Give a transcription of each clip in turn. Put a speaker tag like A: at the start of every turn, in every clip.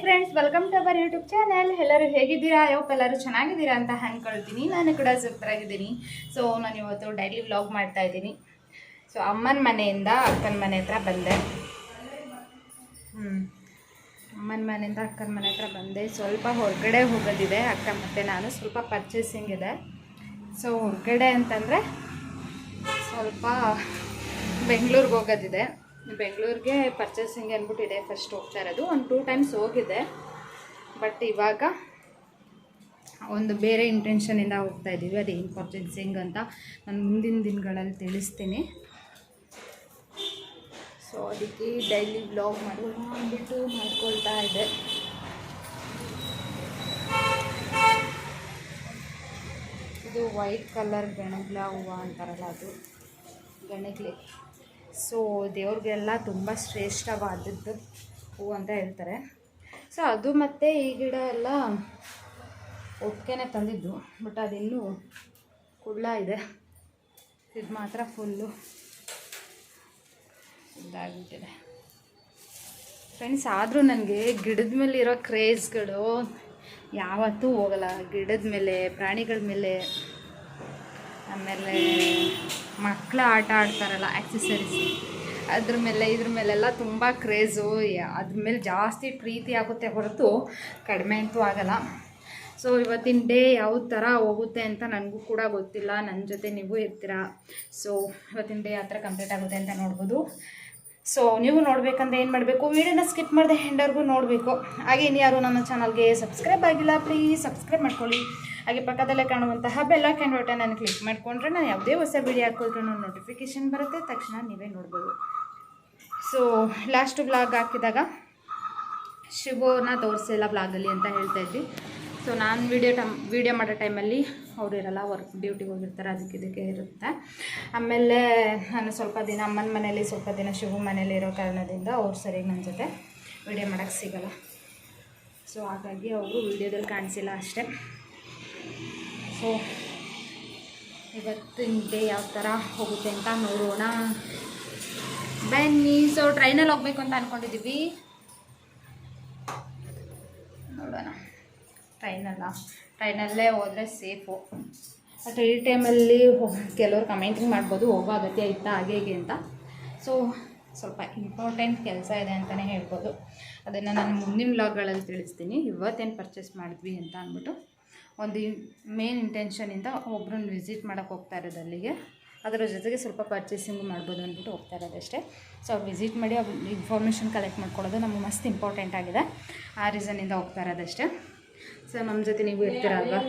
A: Friends, welcome to our YouTube channel. ಎಲ್ಲರೂ ಹೇಗಿದ್ದೀರಾ? ಎಲ್ಲರೂ ಚೆನ್ನಾಗಿದ್ದೀರಾ ಅಂತ ಅನ್ಕೊಳ್ತೀನಿ. ನಾನು ಕೂಡ ಸೂಪರ್ ಆಗಿದ್ದೀನಿ. ಸೊ ನಾನು ಇವತ್ತು ಡೈಲಿ ವ್ಲಾಗ್ ಮಾಡ್ತಾ ಇದ್ದೀನಿ. ಸೊ ಅಮ್ಮನ ಮನೆಯಿಂದ ಅಕ್ಕನ ಮನೆ ಹತ್ರ ಬಂದೆ. ಅಮ್ಮನ ಮನೆಯಿಂದ ಅಕ್ಕನ ಮನೆ ಹತ್ರ ಬಂದೆ. ಸ್ವಲ್ಪ ಹೊರಗಡೆ ಹೋಗೋದಿದೆ. ಅಕ್ಕ ಮತ್ತು ನಾನು ಸ್ವಲ್ಪ ಪರ್ಚೇಸಿಂಗ್ ಇದೆ. ಸೊ ಹೊರಗಡೆ ಅಂತಂದರೆ ಸ್ವಲ್ಪ ಬೆಂಗಳೂರಿಗೆ ಹೋಗೋದಿದೆ. ಬೆಂಗಳೂರಿಗೆ ಪರ್ಚೇಸಿಂಗ್ ಅಂದ್ಬಿಟ್ಟಿದೆ. ಫಸ್ಟ್ ಹೋಗ್ತಾ ಇರೋದು. ಒಂದು 2 ಟೈಮ್ಸ್ ಹೋಗಿದೆ. ಬಟ್ ಇವಾಗ ಒಂದು ಬೇರೆ ಇಂಟೆನ್ಷನಿಂದ ಹೋಗ್ತಾ ಇದ್ದೀವಿ. ಅದೇನು ಪರ್ಚೇಸಿಂಗ್ ಅಂತ ನಾನು ಮುಂದಿನ ದಿನಗಳಲ್ಲಿ ತಿಳಿಸ್ತೀನಿ. ಸೊ ಅದಕ್ಕೆ ಡೈಲಿ ವ್ಲಾಗ್ ಮಾಡೋಣ ಅಂದ್ಬಿಟ್ಟು ಮಾಡ್ಕೊಳ್ತಾ ಇದೆ. ಇದು ವೈಟ್ ಕಲರ್ ಗಣಗ್ಲ ಹೂವು ಅಂತಾರಲ್ಲ, ಅದು ಗಣಗ್ಲೆ. ಸೊ ದೇವ್ರಿಗೆಲ್ಲ ತುಂಬ ಶ್ರೇಷ್ಠವಾದದ್ದು ಹೂವು ಅಂತ ಹೇಳ್ತಾರೆ. ಸೊ ಅದು ಮತ್ತು ಈ ಗಿಡ ಎಲ್ಲ ಒಟ್ಟಿಗೆ ತಂದಿದ್ದು. ಬಟ್ ಅದಿನ್ನೂ ಕುಳ್ಳ ಇದೆ. ಇದು ಮಾತ್ರ ಫುಲ್ಲು ಇದಾಗ್ಬಿಟ್ಟಿದೆ ಫ್ರೆಂಡ್ಸ್. ಆದರೂ ನನಗೆ ಗಿಡದ ಮೇಲೆ ಇರೋ ಕ್ರೇಜ್ಗಳು ಯಾವತ್ತೂ ಹೋಗಲ್ಲ. ಗಿಡದ ಮೇಲೆ, ಪ್ರಾಣಿಗಳ ಮೇಲೆ, ಆಮೇಲೆ ಮಕ್ಕಳ ಆಟ ಆಡ್ತಾರಲ್ಲ ಆ್ಯಕ್ಸೆಸರೀಸ್, ಇದ್ರ ಮೇಲೆಲ್ಲ ತುಂಬ ಕ್ರೇಜು. ಅದ್ರ ಮೇಲೆ ಜಾಸ್ತಿ ಪ್ರೀತಿ ಆಗುತ್ತೆ ಹೊರತು ಕಡಿಮೆ ಅಂತೂ ಆಗಲ್ಲ. ಸೊ ಇವತ್ತಿನ ಡೇ ಯಾವ ಥರ ಹೋಗುತ್ತೆ ಅಂತ ನನಗೂ ಕೂಡ ಗೊತ್ತಿಲ್ಲ. ನನ್ನ ಜೊತೆ ನೀವು ಇರ್ತೀರಾ. ಸೊ ಇವತ್ತಿನ ಡೇ ಯಾವ ಥರ ಕಂಪ್ಲೀಟ್ ಆಗುತ್ತೆ ಅಂತ ನೋಡ್ಬೋದು. ಸೊ ನೀವು ನೋಡಬೇಕಂದ್ರೆ ಏನು ಮಾಡಬೇಕು, ವೀಡಿಯೋನ ಸ್ಕಿಪ್ ಮಾಡಿದೆ ಎಂಡವರೆಗೂ ನೋಡಬೇಕು. ಹಾಗೆ ಇನ್ಯಾರು ನನ್ನ ಚಾನಲ್ಗೆ ಸಬ್ಸ್ಕ್ರೈಬ್ ಆಗಿಲ್ಲ, ಪ್ಲೀಸ್ ಸಬ್ಸ್ಕ್ರೈಬ್ ಮಾಡ್ಕೊಳ್ಳಿ. ಹಾಗೆ ಪಕ್ಕದಲ್ಲೇ ಕಾಣುವಂತಹ ಬೆಲ್ ಐಕಾನ್ ಬಟನ್ ಕ್ಲಿಕ್ ಮಾಡಿಕೊಂಡ್ರೆ ನಾನು ಯಾವುದೇ ಹೊಸ ವೀಡಿಯೋ ಹಾಕಿದ್ರೂ ನೋಟಿಫಿಕೇಷನ್ ಬರುತ್ತೆ, ತಕ್ಷಣ ನೀವೇ ನೋಡ್ಬೋದು. ಸೊ ಲಾಸ್ಟ್ ವ್ಲಾಗ್ ಹಾಕಿದಾಗ ಶಿವನ ತೋರಿಸಿಲ್ಲ ವ್ಲಾಗಲ್ಲಿ ಅಂತ ಹೇಳ್ತಾ ಇದ್ವಿ. ಸೊ ನಾನು ವೀಡಿಯೋ ಮಾಡೋ ಟೈಮಲ್ಲಿ ಅವ್ರು ಇರಲ್ಲ, ವರ್ಕ್ ಡ್ಯೂಟಿಗೆ ಹೋಗಿರ್ತಾರೆ, ಇದಕ್ಕೆ ಇರುತ್ತೆ. ಆಮೇಲೆ ನಾನು ಸ್ವಲ್ಪ ದಿನ ಅಮ್ಮನ ಮನೇಲಿ, ಸ್ವಲ್ಪ ದಿನ ಶಿವ ಮನೇಲಿ ಇರೋ ಕಾರಣದಿಂದ ಅವ್ರು ಸರಿಯಾಗಿ ನನ್ನ ಜೊತೆ ವೀಡಿಯೋ ಮಾಡೋಕ್ಕೆ ಸಿಗೋಲ್ಲ. ಸೊ ಹಾಗಾಗಿ ಅವರು ವೀಡಿಯೋದಲ್ಲಿ ಕಾಣಿಸಿಲ್ಲ ಅಷ್ಟೇ. ಸೊ ಇವತ್ತಿನ ಡೇ ಯಾವ ಥರ ಹೋಗುತ್ತೆ ಅಂತ ನೋಡೋಣ ಬನ್ನಿ. ಸೊ ಟ್ರೈನಲ್ಲಿ ಹೋಗ್ಬೇಕು ಅಂತ ಅಂದ್ಕೊಂಡಿದ್ದೀವಿ, ನೋಡೋಣ. ಟ್ರೈನಲ್ಲೇ ಹೋದರೆ ಸೇಫು. ಬಟ್ ಈ ಟೈಮಲ್ಲಿ ಕೆಲವರು ಕಮೆಂಟಿಂಗ್ ಮಾಡ್ಬೋದು, ಹೋಗೋ ಅಗತ್ಯ ಇತ್ತಾ ಹಾಗೆ ಹೀಗೆ ಅಂತ. ಸೊ ಸ್ವಲ್ಪ ಇಂಪಾರ್ಟೆಂಟ್ ಕೆಲಸ ಇದೆ ಅಂತಲೇ ಹೇಳ್ಬೋದು. ಅದನ್ನು ನಾನು ಮುಂದಿನ ವ್ಲಾಗ್ಗಳಲ್ಲಿ ತಿಳಿಸ್ತೀನಿ. ಇವತ್ತೇನು ಪರ್ಚೇಸ್ ಮಾಡಿದ್ವಿ ಅಂತ ಅಂದ್ಬಿಟ್ಟು ಒಂದು ಮೇನ್ ಇಂಟೆನ್ಷನಿಂದ ಒಬ್ರನ್ನ ವಿಸಿಟ್ ಮಾಡೋಕ್ಕೆ ಹೋಗ್ತಾ ಇರೋದು ಅಲ್ಲಿಗೆ. ಅದರ ಜೊತೆಗೆ ಸ್ವಲ್ಪ ಪರ್ಚೇಸಿಂಗ್ ಮಾಡ್ಬೋದು ಅಂದ್ಬಿಟ್ಟು ಹೋಗ್ತಾ ಇರೋದಷ್ಟೇ. ಸೊ ಅವ್ರು ವಿಸಿಟ್ ಮಾಡಿ ಅವ್ರು ಇನ್ಫಾರ್ಮೇಷನ್ ಕಲೆಕ್ಟ್ ಮಾಡ್ಕೊಳ್ಳೋದು ನಮಗೆ ಮಸ್ತ್ ಇಂಪಾರ್ಟೆಂಟ್ ಆಗಿದೆ. ಆ ರೀಸನ್ನಿಂದ ಹೋಗ್ತಾ ಇರೋದಷ್ಟೇ. ಸೊ ನಮ್ಮ ಜೊತೆ ನೀವು ಇರ್ತೀರಲ್ವಾ,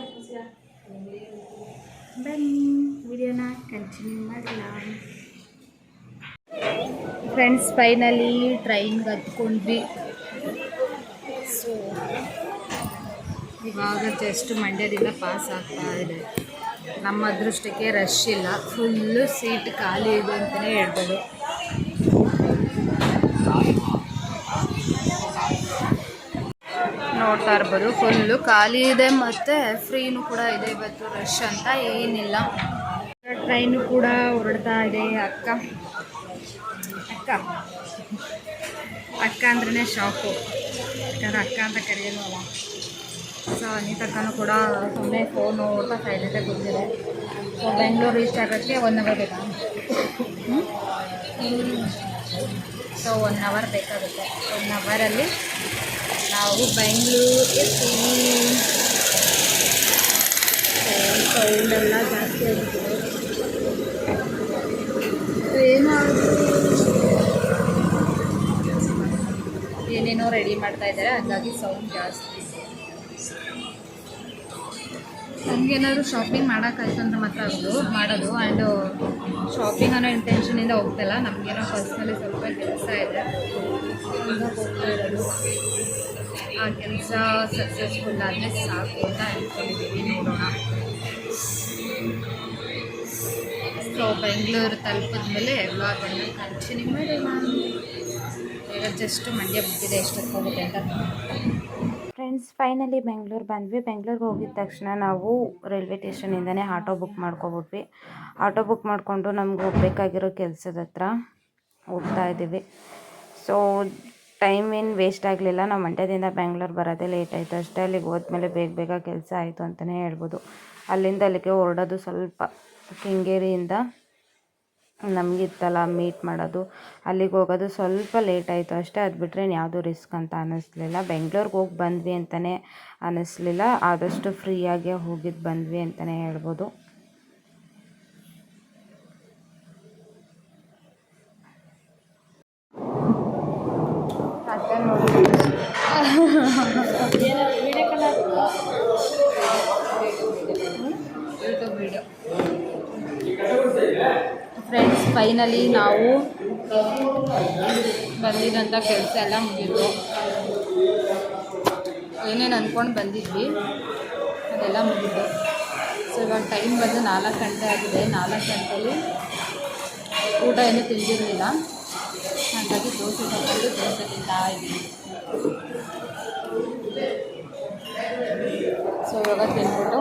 A: ಬನ್ನಿ ವಿಡಿಯೋನ ಕಂಟಿನ್ಯೂ ಮಾಡಿಲ್ಲ. ಫ್ರೆಂಡ್ಸ್, ಫೈನಲಿ ಟ್ರೈನ್ಗೆ ಹತ್ಕೊಂಡ್ವಿ. ಸೊ ಇವಾಗ ಜಸ್ಟ್ ಮಂಡ್ಯದಿಂದ ಪಾಸ್ ಆಗ್ತಾ ಇದೆ. ನಮ್ಮ ಅದೃಷ್ಟಕ್ಕೆ ರಶ್ ಇಲ್ಲ, ಫುಲ್ಲು ಸೀಟ್ ಖಾಲಿ ಇದೆ ಅಂತಲೇ ಹೇಳ್ಬೋದು. ನೋಡ್ತಾ ಇರ್ಬೋದು, ಫುಲ್ಲು ಖಾಲಿ ಇದೆ ಮತ್ತು ಫ್ರೀನೂ ಕೂಡ ಇದೆ. ಇವತ್ತು ರಶ್ ಅಂತ ಏನಿಲ್ಲ. ಟ್ರೈನು ಕೂಡ ಹೊರಡ್ತಾ ಇದೆ. ಅಕ್ಕ ಅಂದ್ರೇ ಶಾಕು, ಯಾಕಂದ್ರೆ ಅಕ್ಕ ಅಂತ ಕರೆಯೋದು ಅಲ್ಲ. ಸೊ ಅನಿತಕ್ಕನೂ ಕೂಡ ಸುಮ್ಮನೆ ಫೋನ್ ನೋಡ್ತಾ ಸೈಲೆಂಟಾಗಿ ಕೂತಿದೆ. ಸೊ ಬೆಂಗಳೂರು ರೀಚ್ ಆಗೋಕ್ಕೆ 1 ಅವರ್ ಬೇಕಾ? ಸೊ 1 ಅವರ್ ಬೇಕಾಗುತ್ತೆ. 1 ಅವರಲ್ಲಿ ನಾವು ಬೆಂಗಳೂರು ಇರ್ತೀವಿ. ಸೌಂಡೆಲ್ಲ ಜಾಸ್ತಿ ಆಗುತ್ತದೆ. ಏನೇನೋ ರೆಡಿ ಮಾಡ್ತಾ ಇದ್ದಾರೆ, ಹಾಗಾಗಿ ಸೌಂಡ್ ಜಾಸ್ತಿ. ನಮಗೇನಾದ್ರು ಶಾಪಿಂಗ್ ಮಾಡೋಕ್ಕಾಯ್ತು ಅಂದರೆ ಮಾತ್ರ ಮಾಡೋದು. ಆ್ಯಂಡ್ ಶಾಪಿಂಗ್ ಅನ್ನೋ ಇಂಟೆನ್ಷನಿಂದ ಹೋಗ್ತಾಯಿಲ್ಲ, ನಮಗೇನೋ ಪರ್ಸ್ನಲಿ ಸ್ವಲ್ಪ ಕೆಲಸ ಇದೆ, ಹೋಗ್ತಾ ಇರೋದು. ಆ ಕೆಲಸ ಸಕ್ಸಸ್ಫುಲ್ ಆದರೆ ಸಾಕು ಅಂತ ಅಂದ್ಕೊಂಡಿದ್ದೀವಿ. ನೋಡೋಣ. ಸೊ ಬೆಂಗಳೂರು ತಲುಪಿದ ಮೇಲೆ ವ್ಲಾಗನ್ನು ಕಂಟಿನ್ಯೂ ಮಾಡೋಣ. ಈಗ ಜಸ್ಟ್ ಮಂಡ್ಯ ಬಿಟ್ಟಿದೆ, ಎಷ್ಟೊತ್ತು ಹೋಗುತ್ತೆ ಅಂತ. ಫ್ರೆಂಡ್ಸ್, ಫೈನಲಿ ಬೆಂಗಳೂರು ಬಂದ್ವಿ. ಬೆಂಗಳೂರಿಗೆ ಹೋಗಿದ ತಕ್ಷಣ ನಾವು ರೈಲ್ವೆ ಸ್ಟೇಷನಿಂದನೇ ಆಟೋ ಬುಕ್ ಮಾಡ್ಕೊಬಿಟ್ವಿ. ಆಟೋ ಬುಕ್ ಮಾಡಿಕೊಂಡು ನಮ್ಗೆ ಹೋಗ್ಬೇಕಾಗಿರೋ ಕೆಲಸದ ಹತ್ರ ಹೋಗ್ತಾ ಇದ್ದೀವಿ. ಸೊ
B: ಟೈಮ್ ಏನು ವೇಸ್ಟ್ ಆಗಲಿಲ್ಲ. ನಾವು ಮಂಡ್ಯದಿಂದ ಬ್ಯಾಂಗ್ಳೂರ್ ಬರೋದೇ ಲೇಟ್ ಆಯಿತು ಅಷ್ಟೇ. ಅಲ್ಲಿಗೆ ಹೋದ್ಮೇಲೆ ಬೇಗ ಬೇಗ ಕೆಲಸ ಆಯಿತು ಅಂತಲೇ ಹೇಳ್ಬೋದು. ಅಲ್ಲಿಂದ ಅಲ್ಲಿಗೆ ಹೊರಡೋದು ಸ್ವಲ್ಪ ಕೆಂಗೇರಿಯಿಂದ ನಮಗಿತ್ತಲ್ಲ ಮೀಟ್ ಮಾಡೋದು, ಅಲ್ಲಿಗೆ ಹೋಗೋದು ಸ್ವಲ್ಪ ಲೇಟ್ ಆಯಿತು ಅಷ್ಟೇ. ಅದು ಬಿಟ್ಟರೆ ಯಾವುದೂ ರಿಸ್ಕ್ ಅಂತ ಅನ್ನಿಸ್ಲಿಲ್ಲ. ಬೆಂಗ್ಳೂರಿಗೆ ಹೋಗಿ ಬಂದ್ವಿ ಅಂತಲೇ ಅನ್ನಿಸ್ಲಿಲ್ಲ. ಆದಷ್ಟು ಫ್ರೀಯಾಗೆ ಹೋಗಿದ್ದು ಬಂದ್ವಿ ಅಂತಲೇ ಹೇಳ್ಬೋದು.
A: ಫ್ರೆಂಡ್ಸ್, ಫೈನಲಿ ನಾವು ಬಂದಿದ್ದಂಥ ಕೆಲಸ ಎಲ್ಲ ಮುಗಿದು ಏನೇನು ಅಂದ್ಕೊಂಡು ಬಂದಿದ್ವಿ ಅದೆಲ್ಲ ಮುಗಿದು. ಸೊ ಇವಾಗ ಟೈಮ್ ಬಂದು 4 ಗಂಟೆ ಆಗಿದೆ. 4 ಗಂಟೆಯಲ್ಲಿ ಊಟ ಏನೂ ತಿಂದಿರಲಿಲ್ಲ, ಹಾಗಾಗಿ ದೋಸೆ ತಗೊಂಡು ದೋಸೆ ತಿಂತಾ ಇದ್ದೀವಿ. ಸೊ ಇವಾಗ ತಿಂದ್ಬಿಟ್ಟು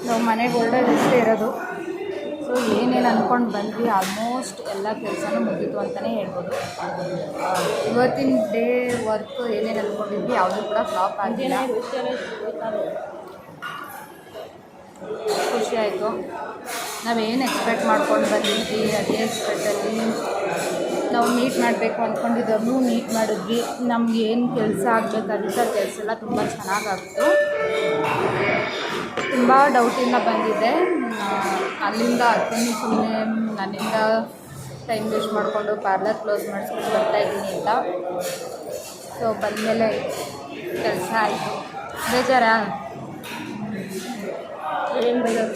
A: ನಾವು ಮನೆಗೆ ಹೊರಡೋದಷ್ಟೇ ಇರೋದು. ಸೊ ಏನೇನು ಅಂದ್ಕೊಂಡು ಬಂದ್ವಿ ಆಲ್ಮೋಸ್ಟ್ ಎಲ್ಲ ಕೆಲಸನೂ ಮುಗೀತು ಅಂತಲೇ ಹೇಳ್ಬೋದು. ಇವತ್ತಿನ ಡೇ ವರ್ಕು ಏನೇನು ಅಂದ್ಕೊಂಡಿದ್ವಿ ಯಾವುದೂ ಕೂಡ ಫ್ಲಾಪ್ ಆಗಿಲ್ಲ. ಖುಷಿ ಆಯಿತು. ನಾವೇನು ಎಕ್ಸ್ಪೆಕ್ಟ್ ಮಾಡ್ಕೊಂಡು ಬಂದಿದ್ವಿ ಅದೇ ಎಕ್ಸ್ಪೆಕ್ಟಲ್ಲಿ ನಾವು ಮೀಟ್ ಮಾಡಬೇಕು ಅಂದ್ಕೊಂಡಿದ್ದವ್ರನ್ನೂ ಮೀಟ್ ಮಾಡಿದ್ವಿ. ನಮ್ಗೆ ಏನು ಕೆಲಸ ಆಗಬೇಕಾಗಿತ್ತು ಆ ಕೆಲಸ ಎಲ್ಲ ತುಂಬ ಚೆನ್ನಾಗಾಗ್ತು. ತುಂಬ ಡೌಟಿಂದ ಬಂದಿದ್ದೆ. ಅಲ್ಲಿಂದ ಅದನ್ನು ಸುಮ್ಮನೆ ನನ್ನಿಂದ ಟೈಮ್ ವೇಸ್ಟ್ ಮಾಡಿಕೊಂಡು ಪಾರ್ಲರ್ ಕ್ಲೋಸ್ ಮಾಡಿಸ್ಕೊಂಡು ಬರ್ತಾಯಿದ್ದೀನಿ ಅಂತ. ಸೊ ಬಂದಮೇಲೆ ಕೆಲಸ ಆಯಿತು. ಬೇಜಾರಾ? ಏನು ಬೇಜಾರು?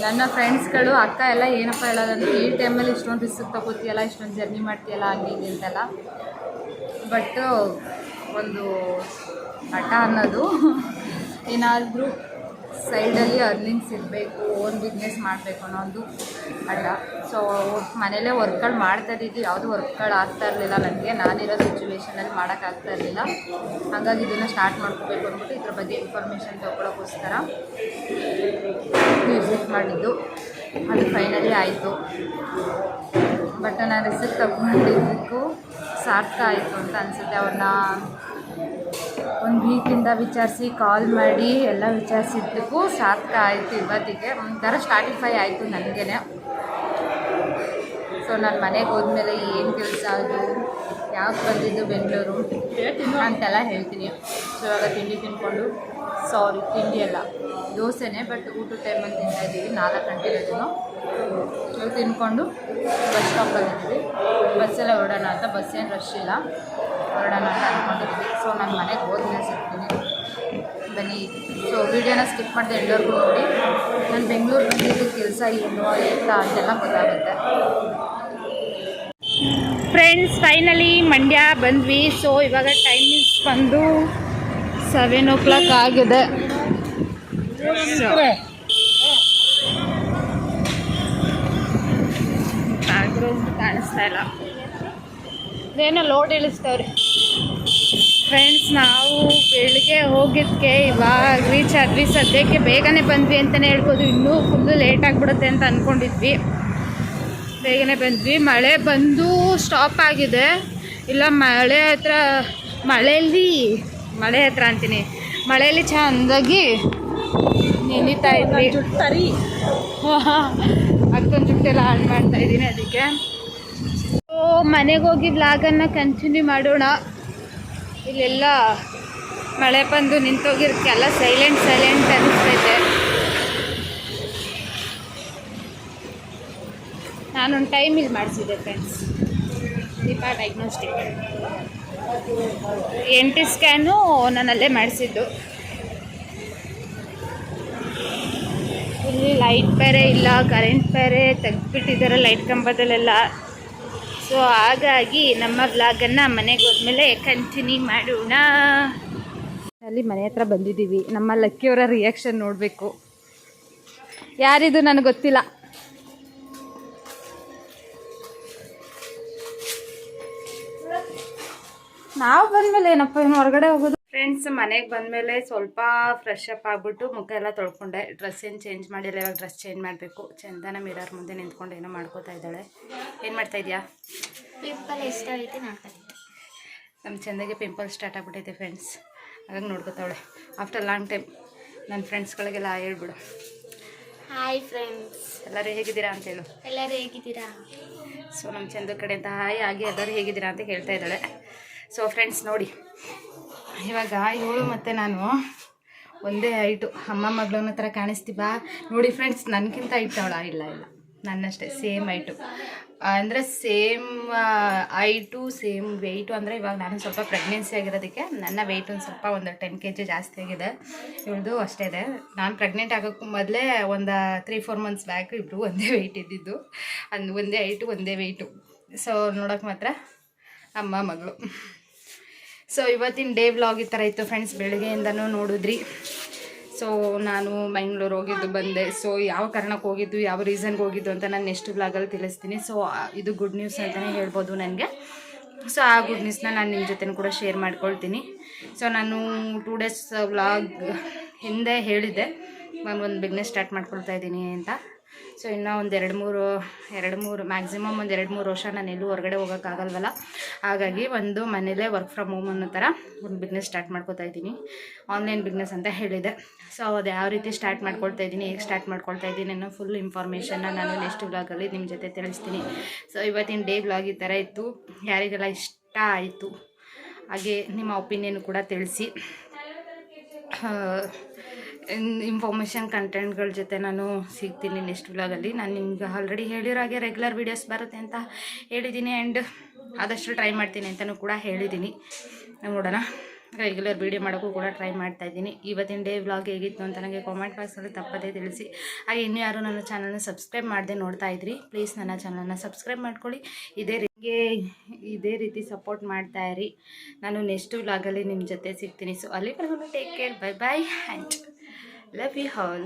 A: ನನ್ನ ಫ್ರೆಂಡ್ಸ್ಗಳು ಅಕ್ಕ ಎಲ್ಲ ಏನಪ್ಪ ಹೇಳೋದಂದ್ರೆ, ಈ ಟೈಮಲ್ಲಿ ಇಷ್ಟೊಂದು ರಿಸ್ಕ್ ತಗೋತೀಯಲ್ಲ, ಇಷ್ಟೊಂದು ಜರ್ನಿ ಮಾಡ್ತೀಯಲ್ಲ, ಹಂಗೆ ಹೀಗೆ ಅಂತೆಲ್ಲ. ಬಟ್ ಒಂದು ಹಠ ಅನ್ನೋದು, ಏನಾದರೂ ಸೈಡಲ್ಲಿ ಅರ್ನಿಂಗ್ಸ್ ಇರಬೇಕು, ಓನ್ ಬಿಸ್ನೆಸ್ ಮಾಡಬೇಕು ಅನ್ನೋ ಒಂದು ಹಠ. ಸೊ ಮನೇಲೇ ವರ್ಕ್ಗಳು ಮಾಡ್ತಾಯಿದ್ದಿದ್ದು, ಯಾವುದೂ ವರ್ಕ್ಗಳು ಆಗ್ತಾ ಇರಲಿಲ್ಲ ನನಗೆ. ನಾನಿರೋ ಸಿಚುವೇಷನಲ್ಲಿ ಮಾಡೋಕ್ಕಾಗ್ತಾ ಇರಲಿಲ್ಲ. ಹಾಗಾಗಿ ಇದನ್ನು ಸ್ಟಾರ್ಟ್ ಮಾಡ್ಕೋಬೇಕು ಅಂದ್ಬಿಟ್ಟು ಇದ್ರ ಬಗ್ಗೆ ಇನ್ಫಾರ್ಮೇಷನ್ ತೊಗೊಳೋಕ್ಕೋಸ್ಕರ ವಿಸಿಟ್ ಮಾಡಿದ್ದು. ಅದು ಫೈನಲಿ ಆಯಿತು. ಬಟ್ ನಾನು ರಿಸಿಪ್ಟ್ ತಗೊಂಡಿದ್ದಕ್ಕೂ ಸಾರ್ಥಕ ಆಯಿತು ಅಂತ ಅನಿಸುತ್ತೆ. ಅವ್ರನ್ನ ಒಂದು ವೀಕಿಂದ ವಿಚಾರಿಸಿ ಕಾಲ್ ಮಾಡಿ ಎಲ್ಲ ವಿಚಾರಿಸಿದ್ದಕ್ಕೂ ಸಾರ್ಥಕ ಆಯಿತು. ಇವತ್ತಿಗೆ ಒಂಥರ ಸ್ಟಾಟಿಫೈ ಆಯಿತು ನನಗೇ. ಸೊ ನಾನು ಮನೆಗೆ ಹೋದ್ಮೇಲೆ ಏನು ಕೆಲಸ ಅದು, ಯಾಕೆ ಬಂದಿದ್ದು ಬೆಂಗಳೂರು ಅಂತೆಲ್ಲ ಹೇಳ್ತೀನಿ. ಸೊ ಇವಾಗ ತಿಂಡಿ ತಿಂದ್ಕೊಂಡು, ತಿಂಡಿ ಅಲ್ಲ ದೋಸೆನೇ, ಬಟ್ ಊಟದ ಟೈಮಲ್ಲಿ ತಿಂತಾಯಿದ್ದೀವಿ. 4 ಗಂಟೆ ಇರೋದು. ಇವಾಗ ತಿಂದ್ಕೊಂಡು ಬಸ್ ಸ್ಟಾಪ್ ಬಂದಿದ್ವಿ. ಬಸ್ಸೆಲ್ಲ ಹೊರಡೋಣ ಅಂತ, ಬಸ್ ಏನು ರಶ್ ಇಲ್ಲ, ಹೊರಡೋಣ ಅಂತ ಅಂದ್ಕೊಂಡಿದ್ವಿ. ಸೊ ನಾನು ಮನೆಗೆ ಹೋದ್ಮೇಲೆ ಸಿಗ್ತೀನಿ, ಬನ್ನಿ. ಸೊ ವೀಡಿಯೋನ ಸ್ಕಿಪ್ ಮಾಡಿದೆ ಎಲ್ಲರಿಗೂ ನೋಡಿ. ನಾನು ಬೆಂಗಳೂರು ಬಂದಿದ್ದು ಕೆಲಸ ಏನು ಎತ್ತ ಅಂತೆಲ್ಲ ಗೊತ್ತಾಗುತ್ತೆ. ಫ್ರೆಂಡ್ಸ್, ಫೈನಲಿ ಮಂಡ್ಯ ಬಂದ್ವಿ. ಸೊ ಇವಾಗ ಟೈಮಿಂಗ್ಸ್ ಬಂದು 7 o'clock ಆಗಿದೆ. ಬ್ಯಾಕ್ಗ್ರೌಂಡ್ ಕಾಣಿಸ್ತಾ ಇಲ್ಲ, ಇದೇನೋ ಲೋಡ್ ಇಳಿಸ್ತವ್ರಿ. ಫ್ರೆಂಡ್ಸ್, ನಾವು ಬೆಳಿಗ್ಗೆ ಹೋಗಿದ್ದಕ್ಕೆ ಇವಾಗ ರೀಚ್ ಆದ್ವಿ. ಸದ್ಯಕ್ಕೆ ಬೇಗನೆ ಬಂದ್ವಿ ಅಂತಲೇ ಹೇಳ್ಬೋದು. ಇನ್ನೂ ಫುಲ್ಲು ಲೇಟ್ ಆಗಿಬಿಡುತ್ತೆ ಅಂತ ಅಂದ್ಕೊಂಡಿದ್ವಿ. ಬೇಗನೆ ಬಂದ್ವಿ. ಮಳೆ ಬಂದು ಸ್ಟಾಪ್ ಆಗಿದೆ. ಇಲ್ಲ ಮಳೆಯಲ್ಲಿ ಚೆಂದಾಗಿ ನೆನೀತಾ ಇದ್ವಿ. ಅಕ್ಕೊಂದು ಜುಟ್ಟೆಲ್ಲ ಹಾಳು ಮಾಡ್ತಾಯಿದ್ದೀನಿ ಅದಕ್ಕೆ. ಸೊ ಮನೆಗೆ ಹೋಗಿ ವ್ಲಾಗನ್ನು ಕಂಟಿನ್ಯೂ ಮಾಡೋಣ. ಇಲ್ಲೆಲ್ಲ ಮಳೆ ಬಂದು ನಿಂತೋಗಿರೋಕ್ಕೆಲ್ಲ ಸೈಲೆಂಟ್ ಅನ್ನಿಸ್ತೈತೆ. ನಾನೊಂದು ಟೈಮ್ ಇಲ್ಲಿ ಮಾಡಿಸಿದ್ದೆ friends, Deepa diagnostic. NT scan ನಾನಲ್ಲೇ ಮಾಡಿಸಿದ್ದು. ಇಲ್ಲಿ ಲೈಟ್ ಬೇರೆ ಇಲ್ಲ, ಕರೆಂಟ್ ಬೇರೆ ತೆಗೆದುಬಿಟ್ಟಿದ್ದಾರೆ ಲೈಟ್ ಕಂಬದಲ್ಲೆಲ್ಲ. ಸೊ ಹಾಗಾಗಿ ನಮ್ಮ ವ್ಲಾಗನ್ನು ಮನೆಗೆ ಹೋದ್ಮೇಲೆ ಕಂಟಿನ್ಯೂ ಮಾಡೋಣ. ಅಲ್ಲಿ ಮನೆ ಹತ್ರ ಬಂದಿದ್ದೀವಿ. ನಮ್ಮ ಲಕ್ಕಿಯವರ ರಿಯಾಕ್ಷನ್ ನೋಡಬೇಕು. ಯಾರಿದು ನನಗೆ ಗೊತ್ತಿಲ್ಲ. ನಾವು ಬಂದಮೇಲೆ ಏನಪ್ಪ ಇನ್ನು ಹೊರಗಡೆ ಹೋಗೋದು. ಫ್ರೆಂಡ್ಸ್ ಮನೆಗೆ ಬಂದಮೇಲೆ ಸ್ವಲ್ಪ ಫ್ರೆಶ್ ಅಪ್ ಆಗಿಬಿಟ್ಟು ಮುಖ ಎಲ್ಲ ತೊಳ್ಕೊಂಡೆ. ಡ್ರೆಸ್ ಏನು ಚೇಂಜ್ ಮಾಡಿಲ್ಲ, ಇವಾಗ ಡ್ರೆಸ್ ಚೇಂಜ್ ಮಾಡಬೇಕು. ಚಂದನ ಮಿರರ್ ಮುಂದೆ ನಿಂತ್ಕೊಂಡು ಏನೋ ಮಾಡ್ಕೋತಾ ಇದ್ದಾಳೆ. ಏನು ಮಾಡ್ತಾ ಇದೆಯಾ?
C: ಪಿಂಪಲ್ ಎಷ್ಟಾಗೈತೆ ನೋಡ್ತಾರೆ.
A: ನಮ್ಮ ಚಂದಗೆ ಪಿಂಪಲ್ ಸ್ಟಾರ್ಟ್ ಆಗಿಬಿಟ್ಟೈತೆ ಫ್ರೆಂಡ್ಸ್, ಹಾಗಾಗಿ ನೋಡ್ಕೋತಾವಳೆ. ಆಫ್ಟರ್ ಲಾಂಗ್ ಟೈಮ್ ನನ್ನ ಫ್ರೆಂಡ್ಸ್ಗಳಿಗೆಲ್ಲ ಹೇಳ್ಬಿಡು.
C: ಹಾಯ್ ಫ್ರೆಂಡ್ಸ್,
A: ಎಲ್ಲರೂ ಹೇಗಿದ್ದೀರಾ ಅಂತ ಹೇಳು.
C: ಎಲ್ಲರೂ ಹೇಗಿದ್ದೀರಾ?
A: ಸೊ ನಮ್ಮ ಚಂದ ಕಡೆಯಿಂದ ಹಾಯ್ ಆಗಿ ಎಲ್ಲರೂ ಹೇಗಿದ್ದೀರಾ ಅಂತ ಕೇಳ್ತಾ ಇದ್ದಾಳೆ. ಸೊ ಫ್ರೆಂಡ್ಸ್ ನೋಡಿ, ಇವಾಗ ಇವಳು ಮತ್ತು ನಾನು ಒಂದೇ ಹೈಟು. ಅಮ್ಮ ಮಗಳನ್ನ ಥರ ಕಾಣಿಸ್ತೀವಾ ನೋಡಿ ಫ್ರೆಂಡ್ಸ್. ನನಗಿಂತ ಹೈಟ್ ಅವಳ? ಇಲ್ಲ ನನ್ನಷ್ಟೇ ಸೇಮ್ ಹೈಟು, ಅಂದರೆ ಸೇಮ್ ಹೈಟು ಸೇಮ್ ವೆಯ್ಟು. ಅಂದರೆ ಇವಾಗ ನಾನು ಸ್ವಲ್ಪ ಪ್ರೆಗ್ನೆನ್ಸಿ ಆಗಿರೋದಕ್ಕೆ ನನ್ನ ವೆಯ್ಟ್ ಒಂದು ಸ್ವಲ್ಪ ಒಂದು 10 kg ಜಾಸ್ತಿ ಆಗಿದೆ. ಇವಳದು ಅಷ್ಟೇ ಇದೆ. ನಾನು ಪ್ರೆಗ್ನೆಂಟ್ ಆಗೋಕ್ಕೂ ಮೊದಲೇ ಒಂದು 3-4 ಮಂತ್ಸ್ ಬ್ಯಾಕ್ ಇಬ್ಬರು ಒಂದೇ ವೆಯ್ಟ್ ಇದ್ದಿದ್ದು. ಒಂದೇ ಹೈಟು ಒಂದೇ ವೆಯ್ಟು. ಸೊ ನೋಡೋಕೆ ಮಾತ್ರ ಅಮ್ಮ ಮಗಳು. ಸೊ ಇವತ್ತಿನ ಡೇ ವ್ಲಾಗ್ ಈ ಥರ ಇತ್ತು ಫ್ರೆಂಡ್ಸ್. ಬೆಳಗ್ಗೆಯಿಂದನೂ ನೋಡಿದ್ರಿ. ಸೊ ನಾನು ಬೆಂಗಳೂರು ಹೋಗಿದ್ದು ಬಂದೆ. ಸೊ ಯಾವ ಕಾರಣಕ್ಕೆ ಹೋಗಿದ್ದು, ಯಾವ ರೀಸನ್ಗೆ ಹೋಗಿದ್ದು ಅಂತ ನಾನು ನೆಕ್ಸ್ಟ್ ವ್ಲಾಗಲ್ಲಿ ತಿಳಿಸ್ತೀನಿ. ಸೊ ಇದು ಗುಡ್ ನ್ಯೂಸ್ ಅಂತಲೇ ಹೇಳ್ಬೋದು ನನಗೆ. ಸೊ ಆ ಗುಡ್ ನ್ಯೂಸ್ನ ನಾನು ನಿಮ್ಮ ಜೊತೆ ಕೂಡ ಶೇರ್ ಮಾಡ್ಕೊಳ್ತೀನಿ. ಸೊ ನಾನು 2 days ವ್ಲಾಗ್ ಹಿಂದೆ ಹೇಳಿದ್ದೆ ನಾನು ಒಂದು ಬಿಸ್ನೆಸ್ ಸ್ಟಾರ್ಟ್ ಮಾಡ್ಕೊಳ್ತಾ ಇದ್ದೀನಿ ಅಂತ. ಸೊ ಇನ್ನೂ ಒಂದು 2-3 ಮ್ಯಾಕ್ಸಿಮಮ್ ಒಂದು 2-3 ವರ್ಷ ನಾನು ಎಲ್ಲೂ ಹೊರಗಡೆ ಹೋಗೋಕ್ಕಾಗಲ್ವಲ್ಲ. ಹಾಗಾಗಿ ಒಂದು ಮನೇಲೇ ವರ್ಕ್ ಫ್ರಮ್ ಹೋಮ್ ಅನ್ನೋ ಥರ ಒಂದು ಬಿಸ್ನೆಸ್ ಸ್ಟಾರ್ಟ್ ಮಾಡ್ಕೊತಾ ಇದ್ದೀನಿ. ಆನ್ಲೈನ್ ಬಿಸ್ನೆಸ್ ಅಂತ ಹೇಳಿದೆ. ಸೊ ಅದು ಯಾವ ರೀತಿ ಸ್ಟಾರ್ಟ್ ಮಾಡ್ಕೊಳ್ತಾ ಇದ್ದೀನಿ, ಹೇಗೆ ಸ್ಟಾರ್ಟ್ ಮಾಡ್ಕೊಳ್ತಾ ಇದ್ದೀನಿ ಅನ್ನೋ ಫುಲ್ ಇನ್ಫಾರ್ಮೇಷನ್ನ ನಾನು ನೆಕ್ಸ್ಟ್ ವ್ಲಾಗಲ್ಲಿ ನಿಮ್ಮ ಜೊತೆ ತಿಳಿಸ್ತೀನಿ. ಸೊ ಇವತ್ತಿನ ಡೇ ವ್ಲಾಗ್ ಈ ಥರ ಇತ್ತು. ಯಾರಿಗೆಲ್ಲ ಇಷ್ಟ ಆಯಿತು ಹಾಗೆ ನಿಮ್ಮ ಒಪಿನಿಯನ್ ಕೂಡ ತಿಳಿಸಿ. ಇನ್ಫಾರ್ಮೇಷನ್ ಕಂಟೆಂಟ್ಗಳ ಜೊತೆ ನಾನು ಸಿಗ್ತೀನಿ ನೆಕ್ಸ್ಟ್ ವ್ಲಾಗಲ್ಲಿ. ನಾನು ನಿಮ್ಗೆ ಆಲ್ರೆಡಿ ಹೇಳಿರೋ ಹಾಗೆ ರೆಗ್ಯುಲರ್ ವೀಡಿಯೋಸ್ ಬರುತ್ತೆ ಅಂತ ಹೇಳಿದ್ದೀನಿ. ಆ್ಯಂಡ್ ಆದಷ್ಟು ಟ್ರೈ ಮಾಡ್ತೀನಿ ಅಂತಲೂ ಕೂಡ ಹೇಳಿದ್ದೀನಿ. ನೋಡೋಣ, ರೆಗ್ಯುಲರ್ ವೀಡಿಯೋ ಮಾಡೋಕ್ಕೂ ಕೂಡ ಟ್ರೈ ಮಾಡ್ತಾಯಿದ್ದೀನಿ. ಇವತ್ತಿನ ಡೇ ವ್ಲಾಗ್ ಹೇಗಿತ್ತು ಅಂತ ನನಗೆ ಕಾಮೆಂಟ್ ಬಾಕ್ಸಲ್ಲಿ ತಪ್ಪದೇ ತಿಳಿಸಿ. ಹಾಗೆ ಇನ್ನೂ ಯಾರು ನನ್ನ ಚಾನಲ್ನ ಸಬ್ಸ್ಕ್ರೈಬ್ ಮಾಡದೆ ನೋಡ್ತಾ ಇದ್ರಿ, ಪ್ಲೀಸ್ ನನ್ನ ಚಾನಲ್ನ ಸಬ್ಸ್ಕ್ರೈಬ್ ಮಾಡ್ಕೊಳ್ಳಿ. ಇದೇ ರೀತಿ ಸಪೋರ್ಟ್ ಮಾಡ್ತಾಯಿರಿ. ನಾನು ನೆಕ್ಸ್ಟ್ ವ್ಲಾಗಲ್ಲಿ ನಿಮ್ಮ ಜೊತೆ ಸಿಗ್ತೀನಿ. ಸೊ ಅಲ್ಲಿವರೆಗೂ take care, bye bye and love you all.